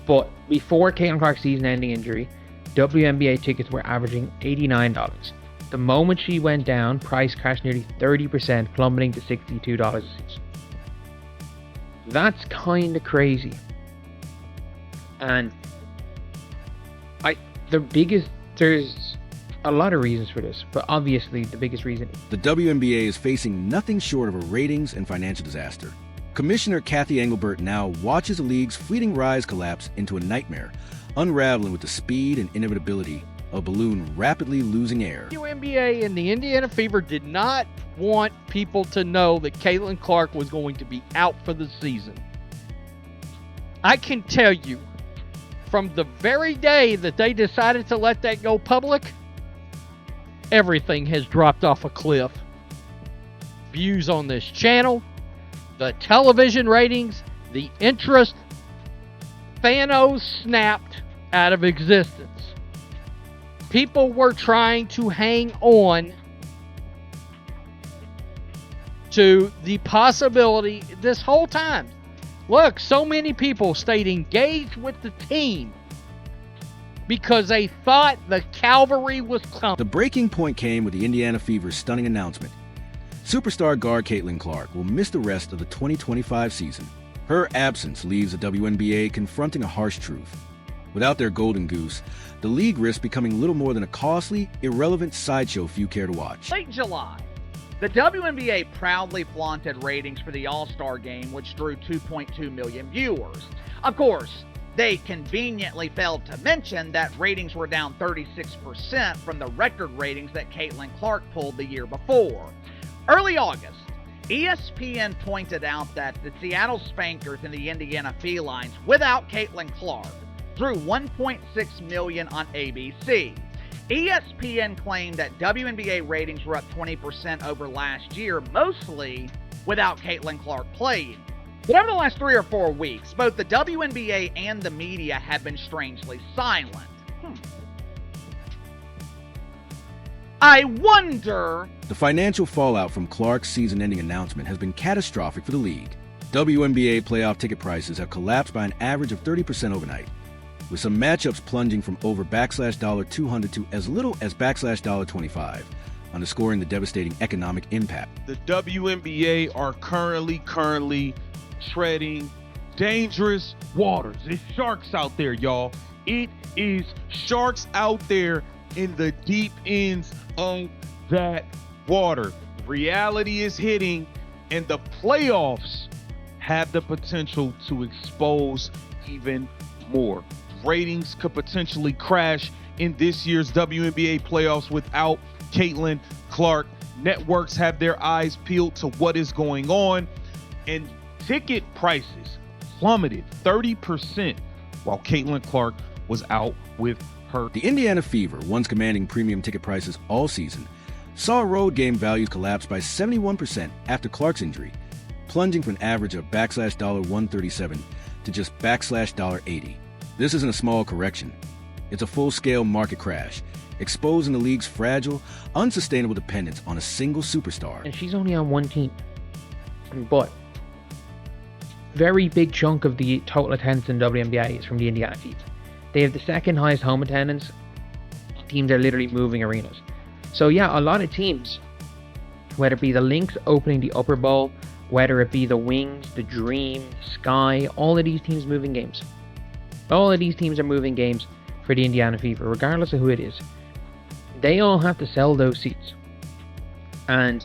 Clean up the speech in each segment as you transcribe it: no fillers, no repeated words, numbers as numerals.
But before Caitlin Clark's season-ending injury, WNBA tickets were averaging $89. The moment she went down, price crashed nearly 30%, plummeting to $62 a season. That's kind of crazy. And there's a lot of reasons for this, but obviously the biggest reason. The WNBA is facing nothing short of a ratings and financial disaster. Commissioner Kathy Engelbert now watches the league's fleeting rise collapse into a nightmare, unraveling with the speed and inevitability of a balloon rapidly losing air. The WNBA and the Indiana Fever did not want people to know that Caitlin Clark was going to be out for the season. I can tell you, from the very day that they decided to let that go public, everything has dropped off a cliff. Views on this channel, the television ratings, the interest, Thanos snapped out of existence. People were trying to hang on to the possibility this whole time. Look, so many people stayed engaged with the team because they thought the cavalry was coming. The breaking point came with the Indiana Fever's stunning announcement. Superstar guard Caitlin Clark will miss the rest of the 2025 season. Her absence leaves the WNBA confronting a harsh truth. Without their golden goose, the league risks becoming little more than a costly, irrelevant sideshow few care to watch. Late July, the WNBA proudly flaunted ratings for the All-Star Game, which drew 2.2 million viewers. Of course, they conveniently failed to mention that ratings were down 36% from the record ratings that Caitlin Clark pulled the year before. Early August, ESPN pointed out that the Seattle Spankers and the Indiana Felines, without Caitlin Clark, drew 1.6 million on ABC. ESPN claimed that WNBA ratings were up 20% over last year, mostly without Caitlin Clark playing. But over the last 3 or 4 weeks, both the WNBA and the media have been strangely silent. I wonder... The financial fallout from Clark's season-ending announcement has been catastrophic for the league. WNBA playoff ticket prices have collapsed by an average of 30% overnight, with some matchups plunging from over $200 to as little as $25, underscoring the devastating economic impact. The WNBA are currently treading dangerous waters. It's sharks out there, y'all. It is sharks out there in the deep ends of that water. Reality is hitting, and the playoffs have the potential to expose even more. Ratings could potentially crash in this year's WNBA playoffs without Caitlin Clark. Networks have their eyes peeled to what is going on, and ticket prices plummeted 30% while Caitlin Clark was out with her. The Indiana Fever, once commanding premium ticket prices all season, saw road game values collapse by 71% after Clark's injury, plunging from an average of $137 to just $80. This isn't a small correction. It's a full-scale market crash, exposing the league's fragile, unsustainable dependence on a single superstar. And she's only on one team. But very big chunk of the total attendance in WNBA is from the Indiana Fever. They have the second highest home attendance. Teams are literally moving arenas. So yeah, a lot of teams, whether it be the Lynx opening the Upper Bowl, whether it be the Wings, the Dream, Sky, all of these teams moving games. All of these teams are moving games for the Indiana Fever, regardless of who it is. They all have to sell those seats. And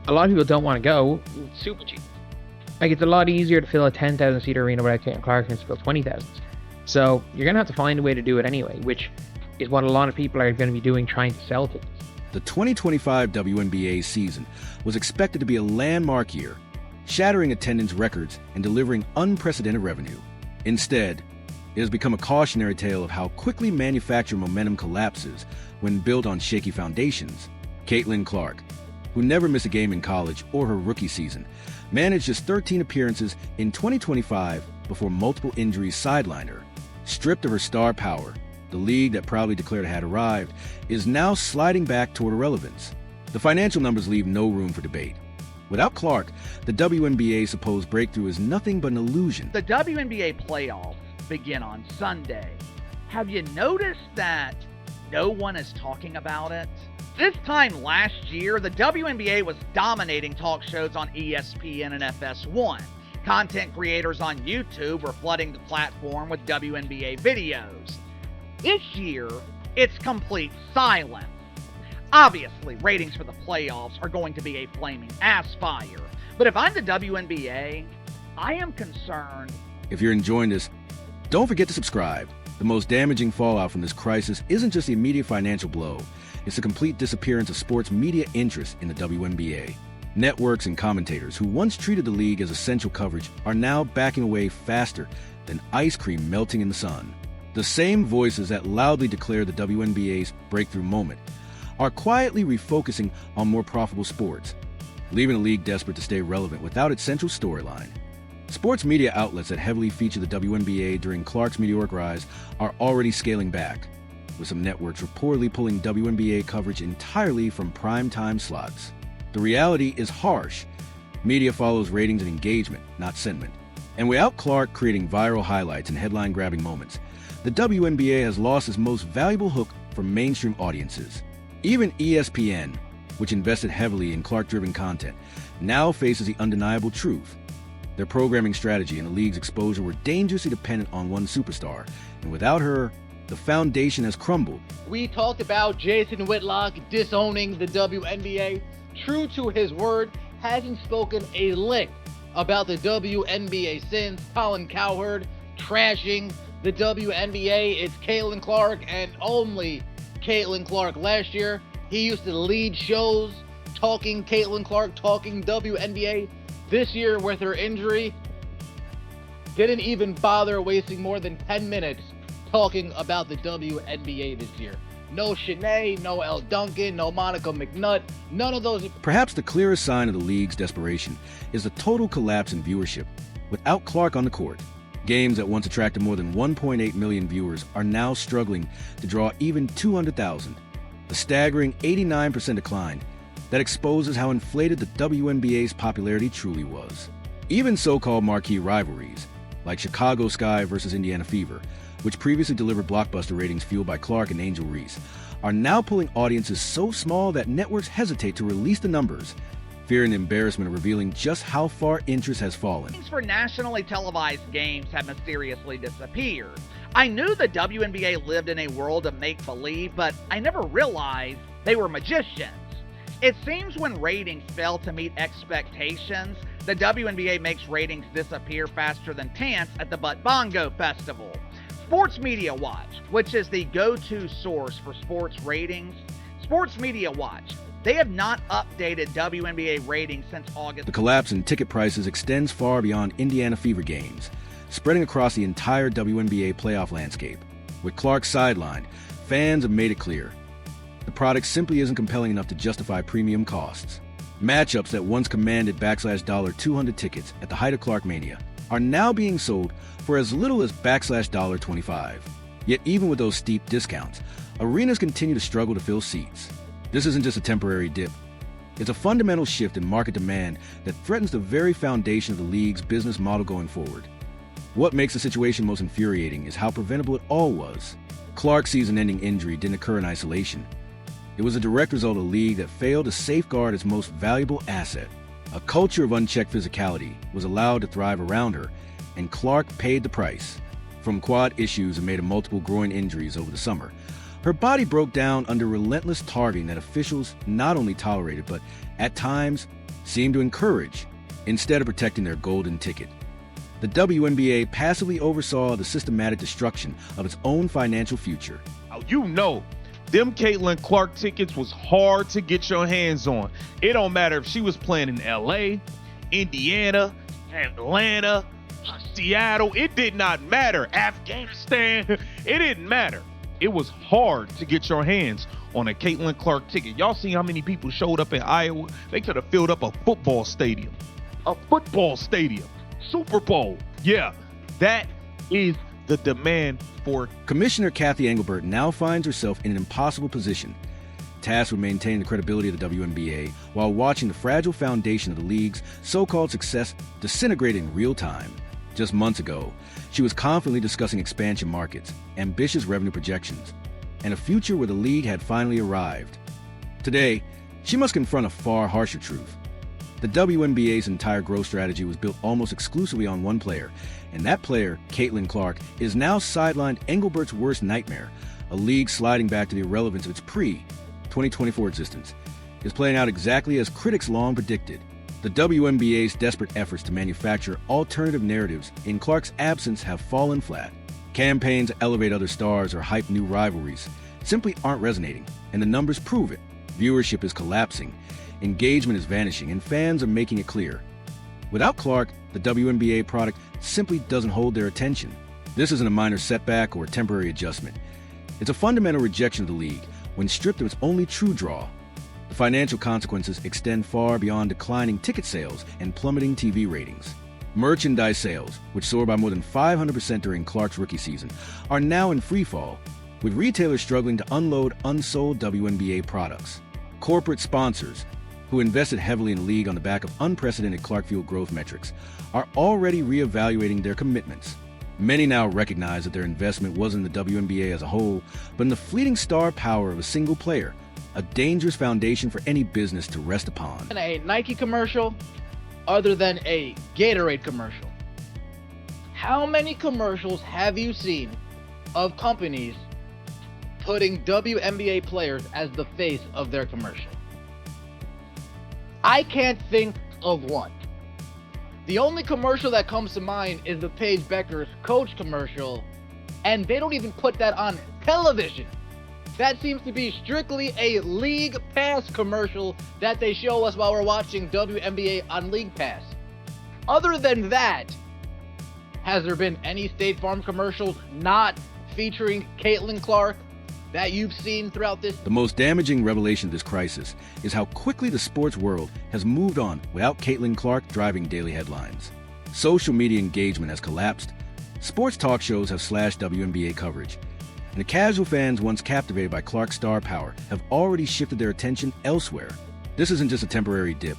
a lot of people don't want to go. It's super cheap. Like, it's a lot easier to fill a 10,000 seat arena without Caitlin Clark than to fill 20,000. So you're going to have to find a way to do it anyway, which is what a lot of people are going to be doing, trying to sell tickets. The 2025 WNBA season was expected to be a landmark year, shattering attendance records and delivering unprecedented revenue. Instead, it has become a cautionary tale of how quickly manufactured momentum collapses when built on shaky foundations. Caitlin Clark, who never missed a game in college or her rookie season, managed just 13 appearances in 2025 before multiple injuries sidelined her. Stripped of her star power, the league that proudly declared it had arrived is now sliding back toward irrelevance. The financial numbers leave no room for debate. Without Clark, the WNBA's supposed breakthrough is nothing but an illusion. The WNBA playoffs begin on Sunday. Have you noticed that no one is talking about it? This time last year, the WNBA was dominating talk shows on ESPN and FS1. Content creators on YouTube were flooding the platform with WNBA videos. This year, it's complete silence. Obviously, ratings for the playoffs are going to be a flaming ass fire. But if I'm the WNBA, I am concerned. If you're enjoying this, don't forget to subscribe. The most damaging fallout from this crisis isn't just the immediate financial blow. It's the complete disappearance of sports media interest in the WNBA. Networks and commentators who once treated the league as essential coverage are now backing away faster than ice cream melting in the sun. The same voices that loudly declare the WNBA's breakthrough moment are quietly refocusing on more profitable sports, leaving the league desperate to stay relevant without its central storyline. Sports media outlets that heavily feature the WNBA during Clark's meteoric rise are already scaling back, with some networks reportedly pulling WNBA coverage entirely from primetime slots. The reality is harsh. Media follows ratings and engagement, not sentiment. And without Clark creating viral highlights and headline-grabbing moments, the WNBA has lost its most valuable hook for mainstream audiences. Even ESPN, which invested heavily in Clark-driven content, now faces the undeniable truth. Their programming strategy and the league's exposure were dangerously dependent on one superstar, and without her, the foundation has crumbled. We talked about Jason Whitlock disowning the WNBA. True to his word, hasn't spoken a lick about the WNBA since. Colin Cowherd trashing the WNBA. It's Caitlin Clark and only Caitlin Clark. Last year, he used to lead shows talking Caitlin Clark, talking WNBA. This year, with her injury, didn't even bother wasting more than 10 minutes talking about the WNBA this year. No Shanae, no Elle Duncan, no Monica McNutt, none of those. Perhaps the clearest sign of the league's desperation is the total collapse in viewership without Clark on the court. Games that once attracted more than 1.8 million viewers are now struggling to draw even 200,000. A staggering 89% decline that exposes how inflated the WNBA's popularity truly was. Even so-called marquee rivalries, like Chicago Sky versus Indiana Fever, which previously delivered blockbuster ratings fueled by Clark and Angel Reese, are now pulling audiences so small that networks hesitate to release the numbers, fearing the embarrassment of revealing just how far interest has fallen. Ratings for nationally televised games have mysteriously disappeared. I knew the WNBA lived in a world of make-believe, but I never realized they were magicians. It seems when ratings fail to meet expectations, the WNBA makes ratings disappear faster than pants at the Butt Bongo Festival. Sports Media Watch, which is the go-to source for sports ratings, Sports Media Watch, they have not updated WNBA ratings since August. The collapse in ticket prices extends far beyond Indiana Fever games, spreading across the entire WNBA playoff landscape. With Clark sidelined, fans have made it clear the product simply isn't compelling enough to justify premium costs. Matchups that once commanded $200 tickets at the height of Clark Mania are now being sold for as little as $25. Yet even with those steep discounts, arenas continue to struggle to fill seats. This isn't just a temporary dip. It's a fundamental shift in market demand that threatens the very foundation of the league's business model going forward. What makes the situation most infuriating is how preventable it all was. Clark's season-ending injury didn't occur in isolation. It was a direct result of a league that failed to safeguard its most valuable asset. A culture of unchecked physicality was allowed to thrive around her, and Clark paid the price. From quad issues and made of multiple groin injuries over the summer, her body broke down under relentless targeting that officials not only tolerated, but at times seemed to encourage, instead of protecting their golden ticket. The WNBA passively oversaw the systematic destruction of its own financial future. You know, them Caitlin Clark tickets was hard to get your hands on. It don't matter if she was playing in LA, Indiana, Atlanta, Seattle. It did not matter. Afghanistan. It didn't matter. It was hard to get your hands on a Caitlin Clark ticket. Y'all see how many people showed up in Iowa? They could have filled up a football stadium. A football stadium. Super Bowl. Yeah, that is the demand for. Commissioner Kathy Engelbert now finds herself in an impossible position, tasked with maintaining the credibility of the WNBA while watching the fragile foundation of the league's so-called success disintegrate in real time. Just months ago, she was confidently discussing expansion markets, ambitious revenue projections, and a future where the league had finally arrived. Today, she must confront a far harsher truth. The WNBA's entire growth strategy was built almost exclusively on one player, and that player, Caitlin Clark, is now sidelined Engelbert's worst nightmare. A league sliding back to the irrelevance of its pre-2024 existence is playing out exactly as critics long predicted. The WNBA's desperate efforts to manufacture alternative narratives in Clark's absence have fallen flat. Campaigns to elevate other stars or hype new rivalries simply aren't resonating, and the numbers prove it. Viewership is collapsing, engagement is vanishing, and fans are making it clear. Without Clark, the WNBA product simply doesn't hold their attention. This isn't a minor setback or a temporary adjustment. It's a fundamental rejection of the league when stripped of its only true draw. The financial consequences extend far beyond declining ticket sales and plummeting TV ratings. Merchandise sales, which soared by more than 500% during Clark's rookie season, are now in freefall, with retailers struggling to unload unsold WNBA products. Corporate sponsors, who invested heavily in the league on the back of unprecedented Clark-fueled growth metrics, are already reevaluating their commitments. Many now recognize that their investment wasn't in the WNBA as a whole, but in the fleeting star power of a single player, a dangerous foundation for any business to rest upon. A Nike commercial other than a Gatorade commercial. How many commercials have you seen of companies putting WNBA players as the face of their commercial? I can't think of one. The only commercial that comes to mind is the Paige Becker's Coach commercial, and they don't even put that on television. That seems to be strictly a League Pass commercial that they show us while we're watching WNBA on League Pass. Other than that, has there been any State Farm commercials not featuring Caitlin Clark that you've seen throughout this? The most damaging revelation of this crisis is how quickly the sports world has moved on without Caitlin Clark driving daily headlines. Social media engagement has collapsed, sports talk shows have slashed WNBA coverage, and the casual fans once captivated by Clark's star power have already shifted their attention elsewhere. This isn't just a temporary dip.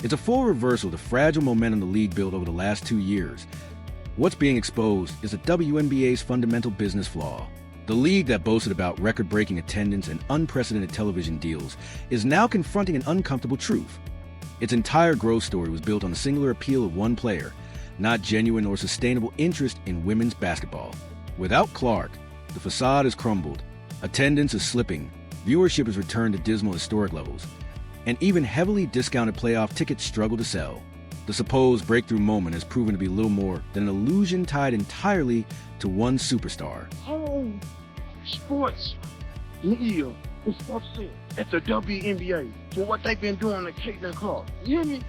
It's a full reversal of the fragile momentum the league built over the last 2 years. What's being exposed is the WNBA's fundamental business flaw. The league that boasted about record-breaking attendance and unprecedented television deals is now confronting an uncomfortable truth. Its entire growth story was built on the singular appeal of one player, not genuine or sustainable interest in women's basketball. Without Clark, the facade has crumbled, attendance is slipping, viewership has returned to dismal historic levels, and even heavily discounted playoff tickets struggle to sell. The supposed breakthrough moment has proven to be little more than an illusion tied entirely to one superstar. Oh, sports media is upset at the WNBA for what they've been doing to Caitlin Clark. You hear me?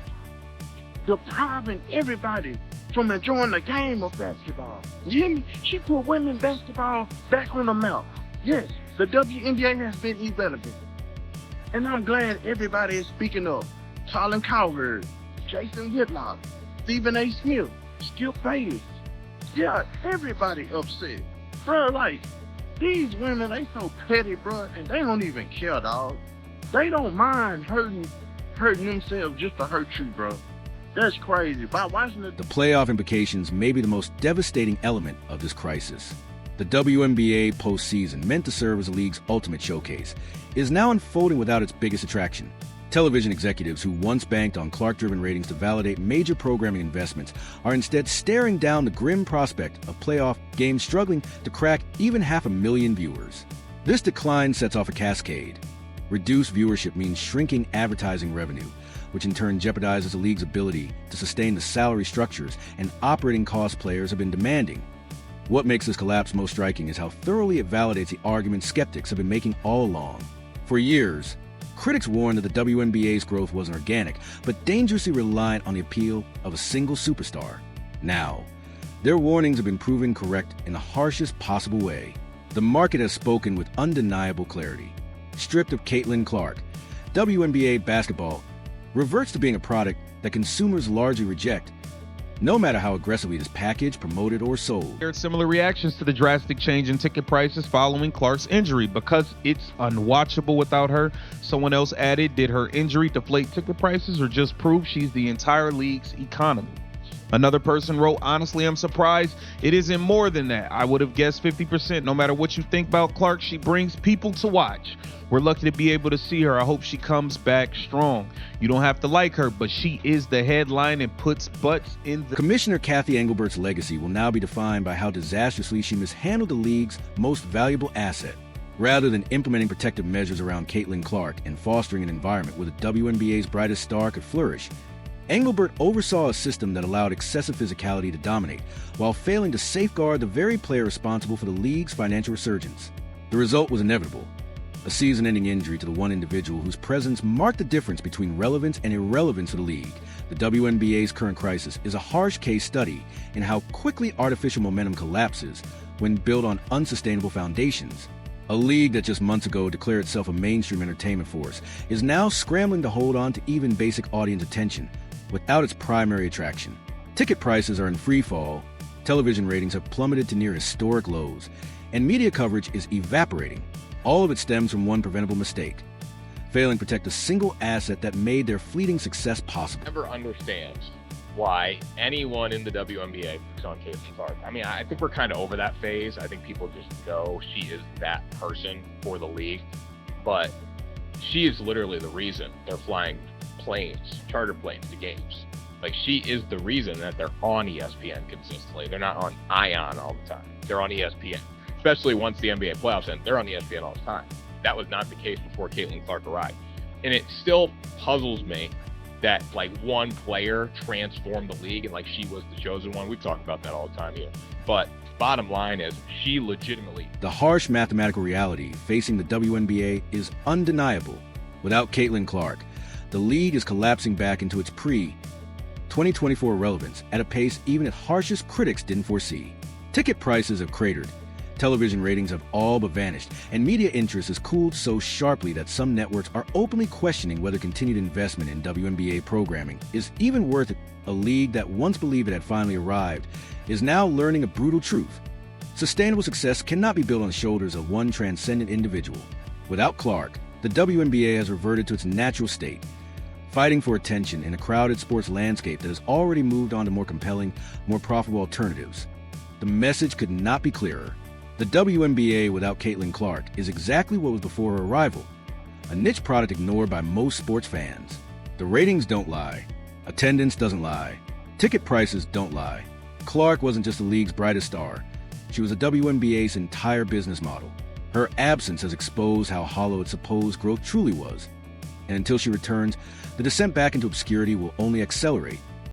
Depriving everybody from enjoying the game of basketball. You hear me? She put women's basketball back on the map. Yes, the WNBA has been irrelevant. And I'm glad everybody is speaking up. Colin Cowherd, Jason Whitlock, Stephen A. Smith, Skip Bayless. Yeah, everybody upset. Bro, like, these women, they so petty, bro, and they don't even care, dog. They don't mind hurting themselves just to hurt you, bro. That's crazy. By watching The playoff implications may be the most devastating element of this crisis. The WNBA postseason, meant to serve as the league's ultimate showcase, is now unfolding without its biggest attraction. Television executives who once banked on Clark-driven ratings to validate major programming investments are instead staring down the grim prospect of playoff games struggling to crack even 500,000 viewers. This decline sets off a cascade. Reduced viewership means shrinking advertising revenue, which in turn jeopardizes the league's ability to sustain the salary structures and operating costs players have been demanding. What makes this collapse most striking is how thoroughly it validates the argument skeptics have been making all along. For years, critics warned that the WNBA's growth wasn't organic, but dangerously reliant on the appeal of a single superstar. Now, their warnings have been proven correct in the harshest possible way. The market has spoken with undeniable clarity. Stripped of Caitlin Clark, WNBA basketball reverts to being a product that consumers largely reject, no matter how aggressively it is packaged, promoted, or sold. There are similar reactions to the drastic change in ticket prices following Clark's injury. Because it's unwatchable without her, someone else added, did her injury deflate ticket prices or just prove she's the entire league's economy? Another person wrote, honestly, I'm surprised it isn't more than that. I would have guessed 50%. No matter what you think about Clark, she brings people to watch. We're lucky to be able to see her. I hope she comes back strong. You don't have to like her, but she is the headline and puts butts in the... Commissioner Kathy Engelbert's legacy will now be defined by how disastrously she mishandled the league's most valuable asset. Rather than implementing protective measures around Caitlin Clark and fostering an environment where the WNBA's brightest star could flourish, Engelbert oversaw a system that allowed excessive physicality to dominate, while failing to safeguard the very player responsible for the league's financial resurgence. The result was inevitable: a season-ending injury to the one individual whose presence marked the difference between relevance and irrelevance for the league. The WNBA's current crisis is a harsh case study in how quickly artificial momentum collapses when built on unsustainable foundations. A league that just months ago declared itself a mainstream entertainment force is now scrambling to hold on to even basic audience attention without its primary attraction. Ticket prices are in free fall, television ratings have plummeted to near historic lows, and media coverage is evaporating. All of it stems from one preventable mistake: failing to protect a single asset that made their fleeting success possible. Never understand why anyone in the WNBA picks on Caitlin Clark. I mean, I think we're kind of over that phase. I think people just know she is that person for the league, but she is literally the reason they're flying planes, charter planes to games. Like, she is the reason that they're on ESPN consistently. They're not on ION all the time. They're on ESPN, especially once the NBA playoffs end. They're on ESPN all the time. That was not the case before Caitlin Clark arrived. And it still puzzles me that, like, one player transformed the league and, like, she was the chosen one. We talk about that all the time here. But bottom line is, she legitimately... The harsh mathematical reality facing the WNBA is undeniable. Without Caitlin Clark, the league is collapsing back into its pre-2024 relevance at a pace even its harshest critics didn't foresee. Ticket prices have cratered, television ratings have all but vanished, and media interest has cooled so sharply that some networks are openly questioning whether continued investment in WNBA programming is even worth it. A league that once believed it had finally arrived is now learning a brutal truth. Sustainable success cannot be built on the shoulders of one transcendent individual. Without Clark, the WNBA has reverted to its natural state, fighting for attention in a crowded sports landscape that has already moved on to more compelling, more profitable alternatives. The message could not be clearer. The WNBA without Caitlin Clark is exactly what was before her arrival: a niche product ignored by most sports fans. The ratings don't lie. Attendance doesn't lie. Ticket prices don't lie. Clark wasn't just the league's brightest star. She was the WNBA's entire business model. Her absence has exposed how hollow its supposed growth truly was. And until she returns, the descent back into obscurity will only accelerate.